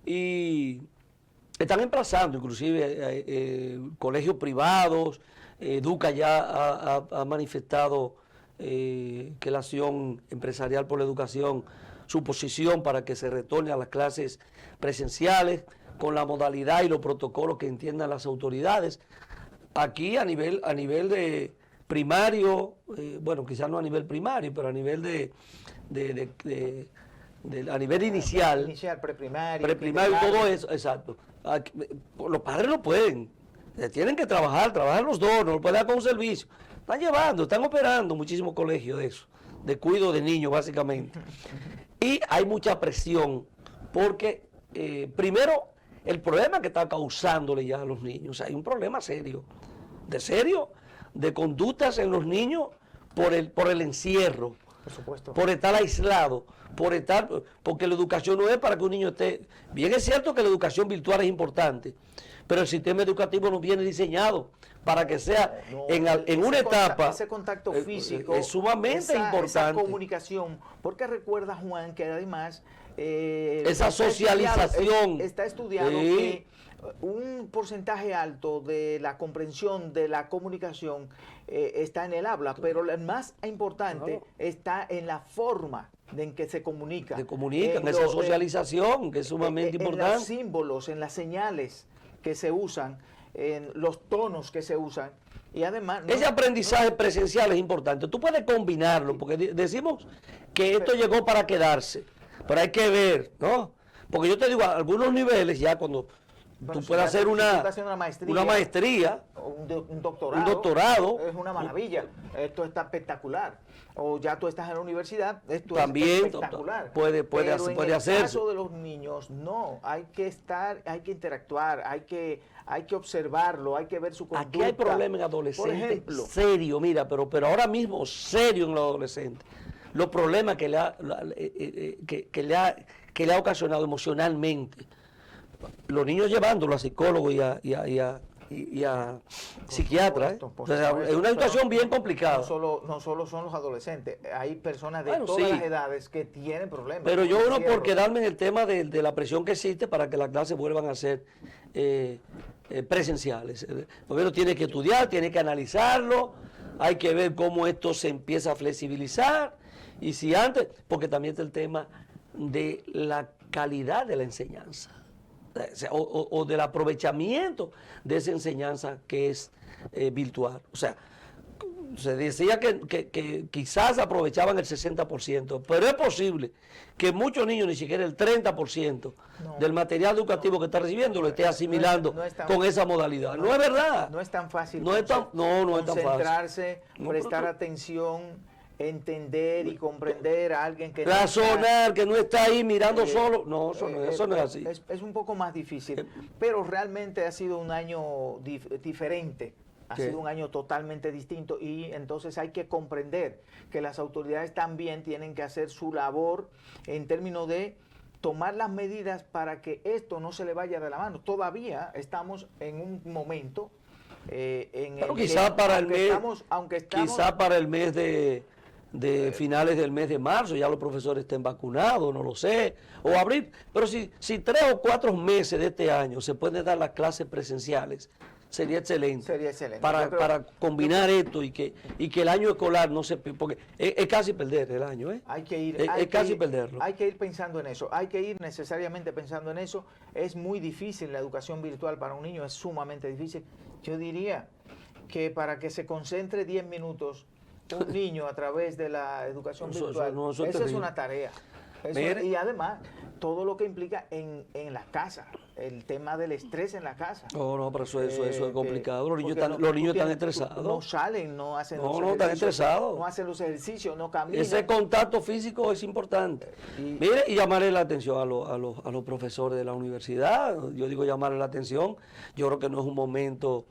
Y están emplazando inclusive colegios privados. Educa ya ha manifestado que la Acción Empresarial por la Educación, su posición para que se retorne a las clases presenciales con la modalidad y los protocolos que entiendan las autoridades. Aquí a nivel de primario, bueno, quizás no a nivel primario, pero a nivel a nivel inicial. Inicial, preprimario. Preprimario y todo eso, exacto. Aquí, los padres no pueden, tienen que trabajar los dos, no lo pueden dar con un servicio. Están operando muchísimos colegios de eso, de cuidado de niños básicamente. Y hay mucha presión, porque primero, el problema que está causándole ya a los niños, hay un problema serio, de conductas en los niños por el encierro, por supuesto, por estar aislado, porque la educación no es para que un niño esté. Bien, es cierto que la educación virtual es importante, pero el sistema educativo no viene diseñado para que sea en una etapa. Ese contacto físico es sumamente importante. Esa comunicación, porque recuerda, Juan, que además esa socialización está estudiado que un porcentaje alto de la comprensión de la comunicación está en el habla, pero lo más importante está en la forma en que se comunica. Se comunican, esa socialización que es sumamente importante. En los símbolos, en las señales que se usan, en los tonos que se usan. Y además ese aprendizaje presencial es importante. Tú puedes combinarlo, porque decimos que esto llegó para quedarse, pero hay que ver, ¿no? Porque yo te digo, a algunos niveles ya cuando tú puedes hacer una maestría, un doctorado, es una maravilla, esto está espectacular. O ya tú estás en la universidad, esto también es espectacular. Puede hacerse. En el hacerse. caso de los niños, no, hay que interactuar, hay que observarlo, hay que ver su conducta. Aquí hay problemas en adolescentes, por ejemplo, serio, mira, pero ahora mismo serio en los adolescentes. Los problemas que le ha ocasionado emocionalmente. Los niños llevándolo a psicólogos y a psiquiatras. Es una situación bien complicada. No solo son los adolescentes, hay personas de todas las edades que tienen problemas. Pero yo uno por quedarme en el tema de la presión que existe para que las clases vuelvan a ser presenciales. El gobierno tiene que estudiar, tiene que analizarlo, hay que ver cómo esto se empieza a flexibilizar, y si antes, porque también está el tema de la calidad de la enseñanza. O del aprovechamiento de esa enseñanza que es virtual. O sea, se decía que quizás aprovechaban el 60%, pero es posible que muchos niños, ni siquiera el 30% del material educativo que está recibiendo lo esté asimilando con esa modalidad. No es verdad. No es tan fácil. No es tan fácil. Concentrarse, prestar atención, entender y comprender a alguien que razonar, que no está ahí mirando solo. No, eso no es así. Es un poco más difícil, pero realmente ha sido un año diferente. Ha sido un año totalmente distinto, y entonces hay que comprender que las autoridades también tienen que hacer su labor en términos de tomar las medidas para que esto no se le vaya de la mano. Todavía estamos en un momento pero quizá para el mes de finales del mes de marzo ya los profesores estén vacunados, no lo sé, o abril, pero si 3 o 4 meses de este año se pueden dar las clases presenciales, sería excelente. Para combinar esto y que el año escolar no se... porque es casi perder el año, ¿eh? Hay que ir, perderlo. Hay que ir pensando en eso, hay que ir necesariamente pensando en eso. Es muy difícil la educación virtual para un niño, es sumamente difícil. Yo diría que para que se concentre 10 minutos un niño a través de la educación virtual, esa es una tarea. Mire. Y además, todo lo que implica en la casa, el tema del estrés en la casa. No, pero eso es complicado. Los niños Porque están estresados. No salen, no hacen los están ejercicios, estresados. no hacen los ejercicios, no caminan. Ese contacto físico es importante. Mire, y llamaré la atención a los profesores de la universidad. Yo digo llamarle la atención. Yo creo que no es un momento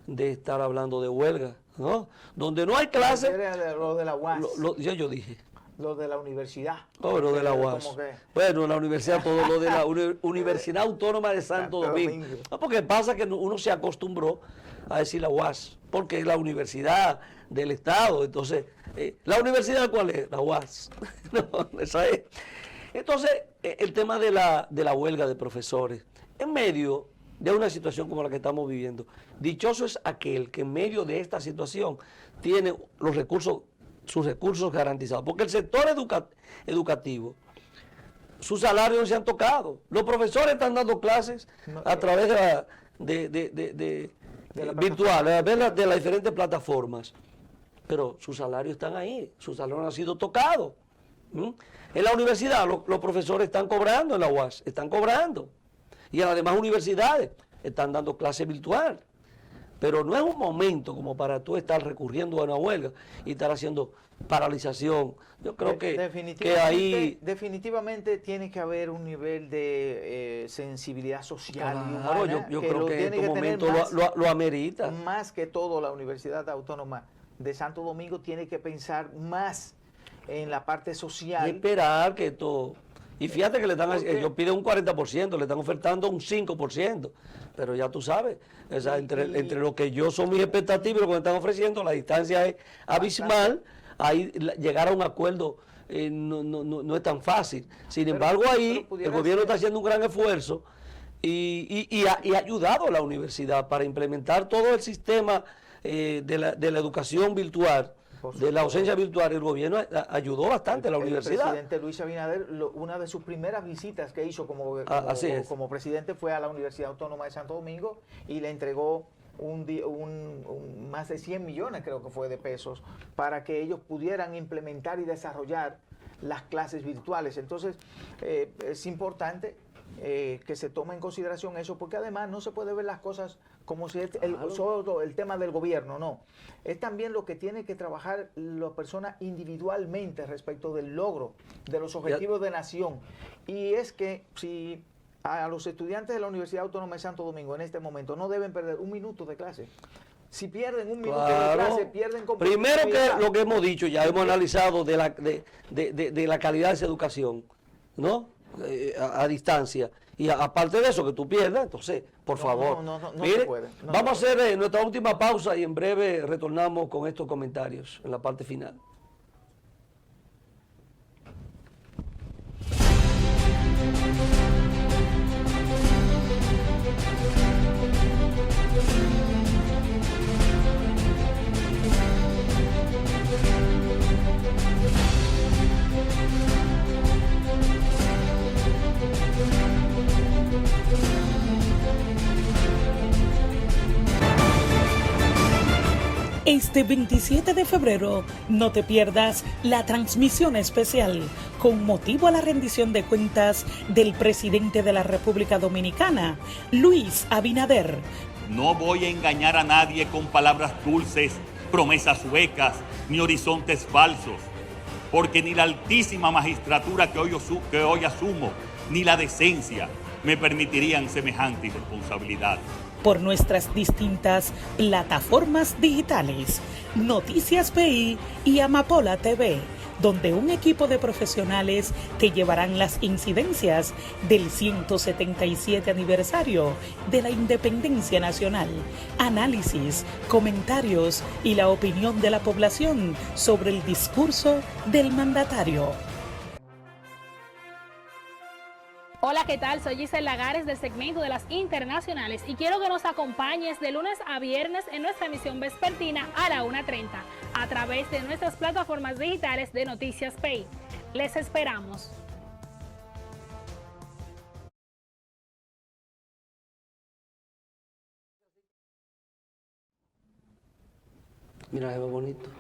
de estar hablando de huelga, ¿no? Donde no hay clases. Lo de la UAS. Yo dije. Lo de la universidad. Oh, lo de la UAS. Bueno, la universidad, todo lo de la Universidad Autónoma de Santo Domingo. No, porque pasa que uno se acostumbró a decir la UAS, porque es la universidad del Estado. Entonces, ¿la universidad cuál es? La UAS. No, esa es. Entonces, el tema de la huelga de profesores, en medio de una situación como la que estamos viviendo, dichoso es aquel que en medio de esta situación tiene sus recursos garantizados, porque el sector educativo, sus salarios no se han tocado. Los profesores están dando clases a través de virtual, de las diferentes plataformas, pero sus salarios están ahí, sus salarios no han sido tocados. En la universidad los profesores están cobrando, en la UAS están cobrando, y en las demás universidades están dando clases virtual. Pero no es un momento como para tú estar recurriendo a una huelga y estar haciendo paralización. Yo creo que ahí... Definitivamente tiene que haber un nivel de sensibilidad social y claro, humana. yo creo que en este momento lo amerita. Más que todo, la Universidad Autónoma de Santo Domingo tiene que pensar más en la parte social. Y esperar que esto... Y fíjate que ellos piden un 40%, le están ofertando un 5%, pero ya tú sabes, o sea, entre lo que yo son mis expectativas y lo que me están ofreciendo, la distancia es abismal. Ahí llegar a un acuerdo no es tan fácil. Sin embargo, ahí el gobierno está haciendo un gran esfuerzo y ha ayudado a la universidad para implementar todo el sistema de la educación virtual. De la ausencia virtual, el gobierno ayudó bastante a la universidad. El presidente Luis Abinader, una de sus primeras visitas que hizo como presidente fue a la Universidad Autónoma de Santo Domingo y le entregó más de 100 millones, creo que fue, de pesos, para que ellos pudieran implementar y desarrollar las clases virtuales. Entonces, es importante que se tome en consideración eso, porque además no se puede ver las cosas como si es solo el tema del gobierno, no. Es también lo que tiene que trabajar la persona individualmente respecto del logro de los objetivos de nación. Y es que si a los estudiantes de la Universidad Autónoma de Santo Domingo en este momento no deben perder un minuto de clase. Si pierden un minuto de clase, pierden competitividad. Primero que lo que hemos dicho, ya hemos analizado de la calidad de esa educación, ¿no? A distancia. Y aparte de eso que tú pierdas, entonces, por favor, no mire, se puede, vamos a hacer nuestra última pausa y en breve retornamos con estos comentarios en la parte final. Este 27 de febrero no te pierdas la transmisión especial con motivo a la rendición de cuentas del presidente de la República Dominicana, Luis Abinader. No voy a engañar a nadie con palabras dulces, promesas huecas, ni horizontes falsos, porque ni la altísima magistratura que hoy asumo, ni la decencia me permitirían semejante irresponsabilidad. Por nuestras distintas plataformas digitales, Noticias PI y Amapola TV, donde un equipo de profesionales te llevarán las incidencias del 177 aniversario de la Independencia Nacional, análisis, comentarios y la opinión de la población sobre el discurso del mandatario. Hola, ¿qué tal? Soy Giselle Lagares del segmento de las internacionales y quiero que nos acompañes de lunes a viernes en nuestra emisión vespertina a la 1:30 a través de nuestras plataformas digitales de Noticias PI. Les esperamos. Mira, es bonito.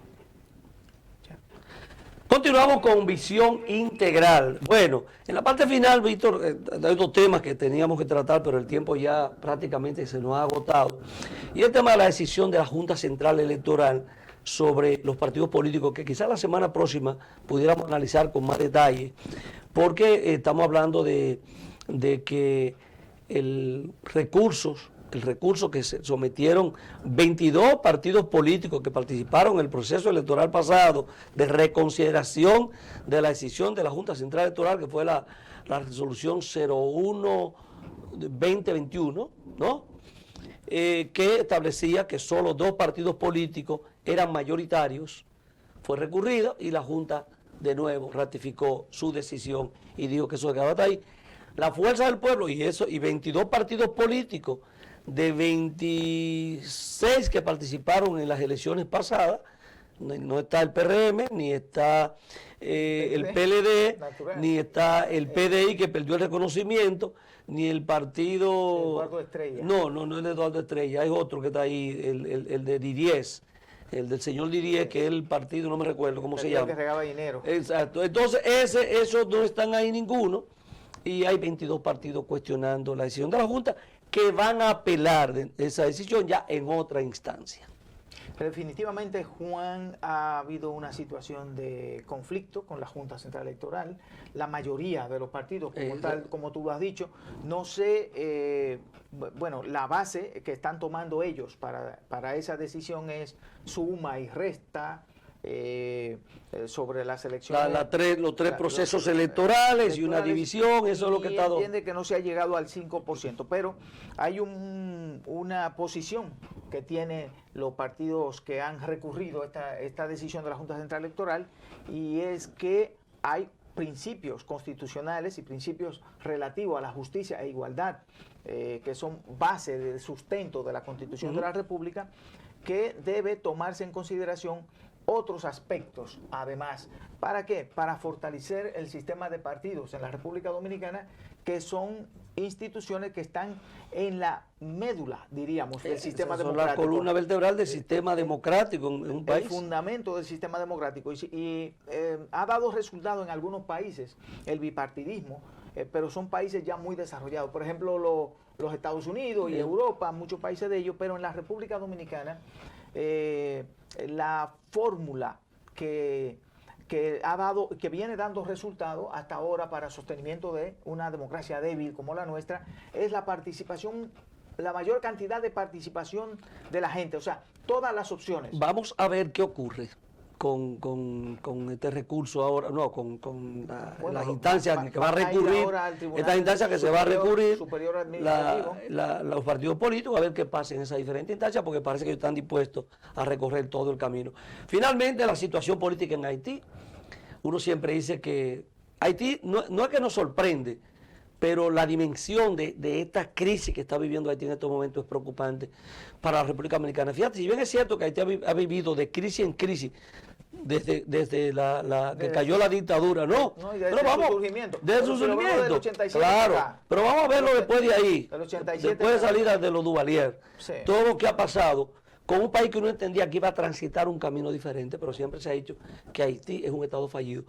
Continuamos con Visión Integral. Bueno, en la parte final, Víctor, hay otros temas que teníamos que tratar, pero el tiempo ya prácticamente se nos ha agotado. Y el tema de la decisión de la Junta Central Electoral sobre los partidos políticos, que quizás la semana próxima pudiéramos analizar con más detalle, porque estamos hablando de que el recurso que se sometieron 22 partidos políticos que participaron en el proceso electoral pasado de reconsideración de la decisión de la Junta Central Electoral, que fue la resolución 01-2021, ¿no? Que establecía que solo 2 partidos políticos eran mayoritarios, fue recurrido y la Junta de nuevo ratificó su decisión y dijo que eso quedaba hasta ahí. La fuerza del pueblo y 22 partidos políticos de 26 que participaron en las elecciones pasadas, no está el PRM, ni está el PLD, ni está el PDI que perdió el reconocimiento, ni el partido... Eduardo Estrella. No es de Eduardo Estrella, hay otro que está ahí, el de Didies, el del señor Didies, que es el partido, no me recuerdo cómo se llama. Que regaba dinero. Exacto, entonces esos no están ahí ninguno, y hay 22 partidos cuestionando la decisión de la Junta, que van a apelar de esa decisión ya en otra instancia. Pero definitivamente, Juan, ha habido una situación de conflicto con la Junta Central Electoral. La mayoría de los partidos, como tú lo has dicho, no sé, bueno, la base que están tomando ellos para esa decisión es suma y resta, sobre las elecciones. Los tres procesos electorales y una división, eso es lo que está... Entiende que no se ha llegado al 5%, pero hay una posición que tienen los partidos que han recurrido esta decisión de la Junta Central Electoral, y es que hay principios constitucionales y principios relativos a la justicia e igualdad, que son base de sustento de la Constitución de la República, que debe tomarse en consideración otros aspectos, además. ¿Para qué? Para fortalecer el sistema de partidos en la República Dominicana, que son instituciones que están en la médula, diríamos, del sistema democrático. La columna vertebral del sistema democrático en un país. El fundamento del sistema democrático. Y ha dado resultado en algunos países el bipartidismo, pero son países ya muy desarrollados. Por ejemplo, los Estados Unidos y Europa, muchos países de ellos, pero en la República Dominicana, la fórmula que viene dando resultados hasta ahora para sostenimiento de una democracia débil como la nuestra, es la participación, la mayor cantidad de participación de la gente, o sea, todas las opciones. Vamos a ver qué ocurre con este recurso ahora, no, con las instancias que va a recurrir, estas instancias que se va a recurrir, los partidos políticos, a ver qué pasa en esas diferentes instancias, porque parece que ellos están dispuestos a recorrer todo el camino. Finalmente, la situación política en Haití. Uno siempre dice que Haití no es que nos sorprende, pero la dimensión de esta crisis que está viviendo Haití en estos momentos es preocupante para la República Dominicana. Fíjate, si bien es cierto que Haití ha vivido de crisis en crisis desde que cayó la dictadura, pero vamos, desde su surgimiento, claro, pero vamos a verlo después de ahí, después de salir de los Duvalier, todo lo que ha pasado con un país que uno entendía que iba a transitar un camino diferente, pero siempre se ha dicho que Haití es un Estado fallido.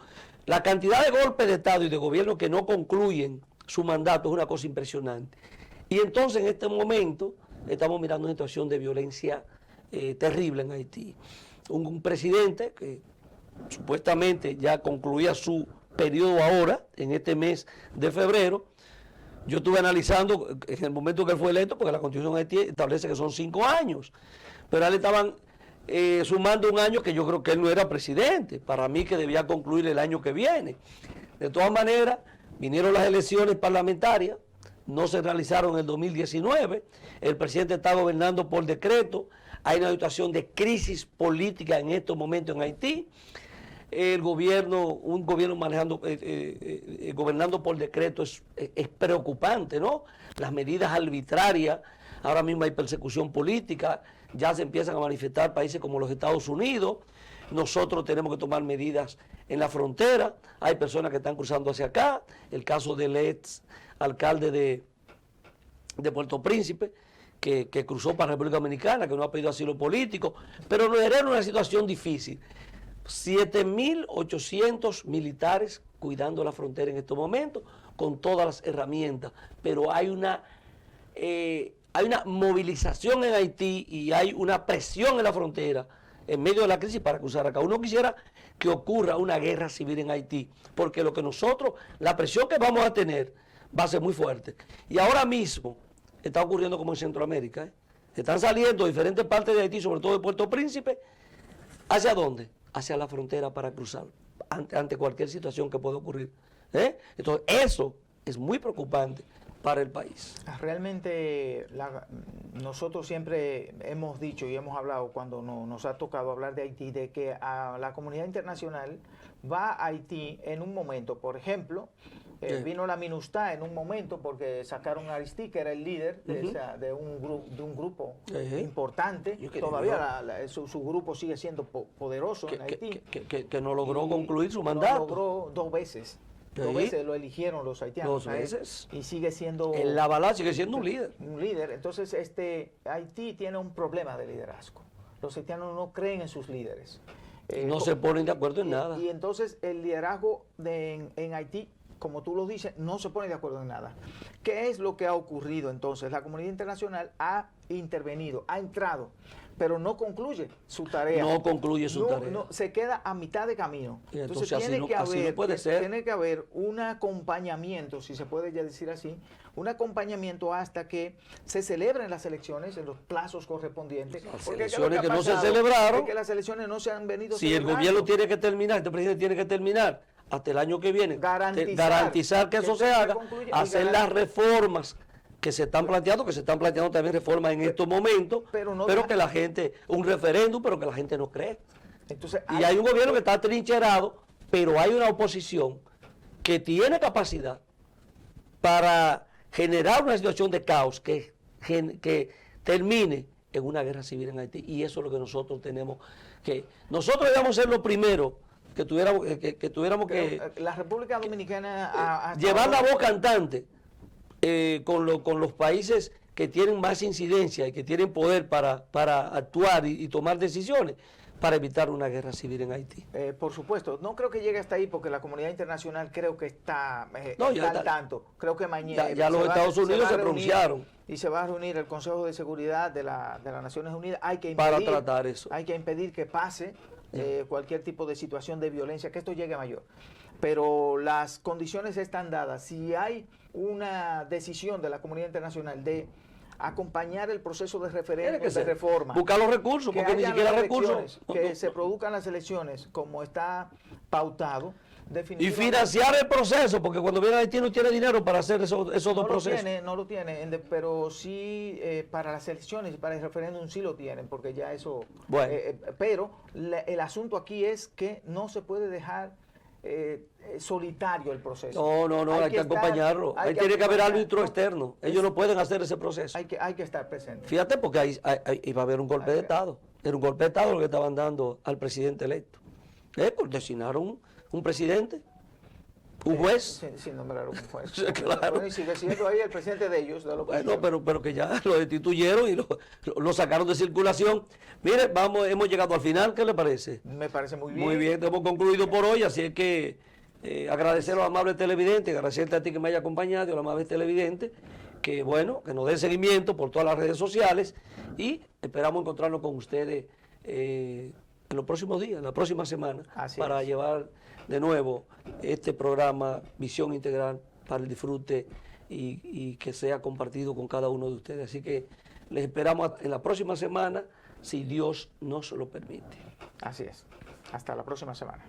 La cantidad de golpes de Estado y de gobierno que no concluyen su mandato es una cosa impresionante. Y entonces en este momento estamos mirando una situación de violencia terrible en Haití. Un presidente que supuestamente ya concluía su periodo ahora, en este mes de febrero. Yo estuve analizando en el momento que él fue electo, porque la Constitución de Haití establece que son 5 años, pero a él estaban sumando un año que yo creo que él no era presidente, para mí que debía concluir el año que viene. De todas maneras, vinieron las elecciones parlamentarias, no se realizaron en el 2019, el presidente está gobernando por decreto, hay una situación de crisis política en estos momentos en Haití, un gobierno gobernando por decreto es preocupante, ¿no? Las medidas arbitrarias, ahora mismo hay persecución política, ya se empiezan a manifestar países como los Estados Unidos, nosotros tenemos que tomar medidas en la frontera, hay personas que están cruzando hacia acá, el caso del ex alcalde de Puerto Príncipe, que cruzó para la República Dominicana, que no ha pedido asilo político, pero nos era una situación difícil. 7.800 militares cuidando la frontera en estos momentos, con todas las herramientas, pero hay una movilización en Haití y hay una presión en la frontera en medio de la crisis para cruzar acá. Uno quisiera que ocurra una guerra civil en Haití, porque la presión que vamos a tener va a ser muy fuerte. Y ahora mismo está ocurriendo como en Centroamérica, ¿eh? Están saliendo de diferentes partes de Haití, sobre todo de Puerto Príncipe. ¿Hacia dónde? Hacia la frontera para cruzar, ante cualquier situación que pueda ocurrir. Entonces, eso es muy preocupante para el país. Realmente nosotros siempre hemos dicho y hemos hablado cuando nos ha tocado hablar de Haití, de que la comunidad internacional va a Haití en un momento. Por ejemplo, vino la MINUSTAH en un momento porque sacaron a Aristide, que era el líder de un grupo importante. Todavía su grupo sigue siendo poderoso en Haití. Que no logró concluir su mandato. Lo logró 2 veces. 2 veces lo eligieron los haitianos. 2 veces. Y sigue siendo... En la bala sigue siendo un líder. Un líder. Entonces, Haití tiene un problema de liderazgo. Los haitianos no creen en sus líderes. No se ponen de acuerdo en nada. Y entonces el liderazgo en Haití, como tú lo dices, no se pone de acuerdo en nada. ¿Qué es lo que ha ocurrido entonces? La comunidad internacional ha intervenido, ha entrado, pero no concluye su tarea. No concluye su tarea. No, se queda a mitad de camino. Entonces tiene que haber un acompañamiento, si se puede ya decir así, un acompañamiento hasta que se celebren las elecciones en los plazos correspondientes. Las elecciones que no se celebraron. Que las elecciones no se han venido si celebrando. El gobierno tiene que terminar, este presidente tiene que terminar hasta el año que viene. Garantizar que eso se haga, hacer las reformas que se están planteando, también reformas en estos momentos, pero que la gente, un referéndum, pero que la gente no cree. Entonces, y hay un gobierno que está atrincherado, pero hay una oposición que tiene capacidad para generar una situación de caos que termine en una guerra civil en Haití. Y eso es lo que nosotros tenemos que... Nosotros debemos ser los primeros que tuviéramos que... La República Dominicana... llevar la voz cantante con los países que tienen más incidencia y que tienen poder para actuar y tomar decisiones para evitar una guerra civil en Haití. Por supuesto, no creo que llegue hasta ahí porque la comunidad internacional creo que está al tanto. Creo que mañana... Ya los Estados Unidos se pronunciaron. Y se va a reunir el Consejo de Seguridad de las Naciones Unidas. Hay que impedir, para tratar eso. Hay que impedir que pase cualquier tipo de situación de violencia, que esto llegue a mayor. Pero las condiciones están dadas. Si hay una decisión de la comunidad internacional de acompañar el proceso de referéndum, de reforma, buscar los recursos, porque ni siquiera recursos, que se produzcan las elecciones como está pautado, y financiar el proceso, porque cuando viene Haití no tiene dinero para hacer esos dos procesos. No lo tiene, pero sí para las elecciones y para el referéndum sí lo tienen, porque ya eso... Bueno. Pero el asunto aquí es que no se puede dejar solitario el proceso. No, hay que acompañarlo. Ahí tiene que haber árbitro externo. Ellos no pueden hacer ese proceso. Hay que estar presente. Fíjate, porque ahí va a haber un golpe de Estado. Era un golpe de Estado lo que estaban dando al presidente electo. Pues designaron un presidente, un juez. Sin nombrar un juez. Claro. Bueno, y sigue siendo ahí el presidente de ellos. Bueno, pero que ya lo destituyeron y lo sacaron de circulación. Mire, hemos llegado al final, ¿qué le parece? Me parece muy bien. Muy bien, hemos concluido por hoy, así es que agradecer a los amables televidentes, agradecerte a ti que me haya acompañado, a los amables televidentes, que bueno, que nos den seguimiento por todas las redes sociales y esperamos encontrarnos con ustedes en los próximos días, en la próxima semana, para llevar de nuevo este programa Visión Integral para el disfrute y que sea compartido con cada uno de ustedes. Así que les esperamos en la próxima semana, si Dios nos lo permite. Así es. Hasta la próxima semana.